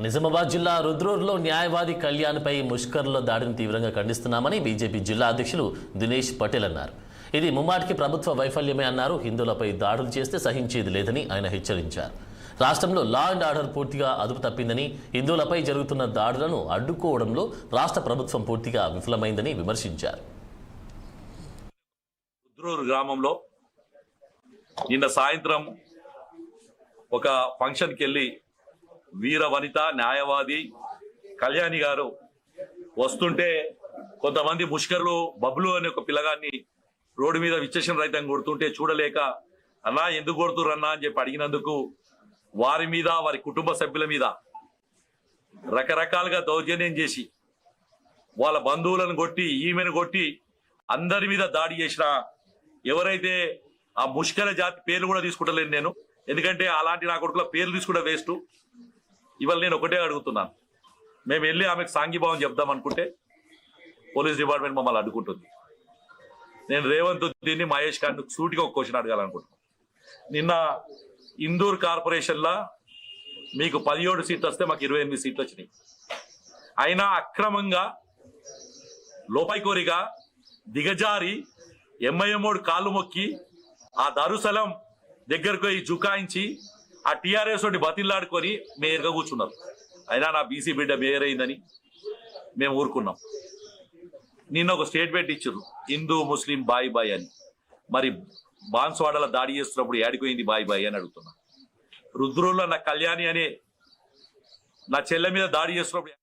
నిజామాబాద్ జిల్లా రుద్రూరులో న్యాయవాది కళ్యాణ్పై ముష్కర్ల దాడిని తీవ్రంగా ఖండిస్తున్నామని బీజేపీ జిల్లా అధ్యక్షులు దినేష్ పటేల్ అన్నారు. ఇది ముమ్మాటికి ప్రభుత్వ వైఫల్యమే అన్నారు. హిందువులపై దాడులు చేస్తే సహించేది లేదని ఆయన హెచ్చరించారు. రాష్ట్రంలో లా అండ్ ఆర్డర్ పూర్తిగా అదుపు తప్పిందని, హిందువులపై జరుగుతున్న దాడులను అడ్డుకోవడంలో రాష్ట్ర ప్రభుత్వం పూర్తిగా విఫలమైందని విమర్శించారు. రుద్రూరు గ్రామంలో నిన్న సాయంత్రం ఒక ఫంక్షన్కి వెళ్ళి వీర వనిత న్యాయవాది కళ్యాణి గారు వస్తుంటే కొంతమంది ముష్కర్లు బబ్లు అనే ఒక పిల్లగాన్ని రోడ్డు మీద విచ్చేసిన రైతం కొడుతుంటే చూడలేక అన్నా ఎందుకు కొడుతుర్రు అన్నా అని చెప్పి అడిగినందుకు వారి మీద వారి కుటుంబ సభ్యుల మీద రకరకాలుగా దౌర్జన్యం చేసి వాళ్ళ బంధువులను కొట్టి ఈమెను కొట్టి అందరి మీద దాడి చేసిన ఎవరైతే ఆ ముష్కర జాతి పేర్లు కూడా తీసుకుంటలేను నేను, ఎందుకంటే అలాంటి నా కొడుకుల పేర్లు తీసుకుంటే వేస్ట్. ఇవాళ నేను ఒకటే అడుగుతున్నాను, మేము వెళ్ళి ఆమెకు సాంఘీభావం చెప్దాం అనుకుంటే పోలీస్ డిపార్ట్మెంట్ మమ్మల్ని అడ్డుకుంటుంది. నేను రేవంత్ దీన్ని మహేష్ గారిని సూటిగా ఒక క్వశ్చన్ అడగాలనుకుంటున్నాను. నిన్న ఇందూర్ కార్పొరేషన్లో మీకు 17 సీట్లు వస్తే మాకు 28 సీట్లు వచ్చినాయి. అయినా అక్రమంగా లోపైకోరిగా దిగజారి ఎంఐఎంఓడు కాళ్ళు మొక్కి ఆ దరుసలం దగ్గరకు పోయి జుకాయించి ఆ టీఆర్ఎస్ తోటి బతిల్లాడుకొని మేయర్గా కూర్చున్నారు. అయినా నా బీసీ బిడ్డ మేయర్ అయిందని మేము ఊరుకున్నాం. నిన్న ఒక స్టేట్మెంట్ ఇచ్చారు, హిందూ ముస్లిం బాయ్ బాయ్ అని. మరి బాన్స్వాడలో దాడి చేస్తున్నప్పుడు ఏడిపోయింది బాయ్ బాయ్ అని అడుగుతున్నా. రుద్రూరులో నా కళ్యాణి అనే నా చెల్లె మీద దాడి చేస్తున్నప్పుడు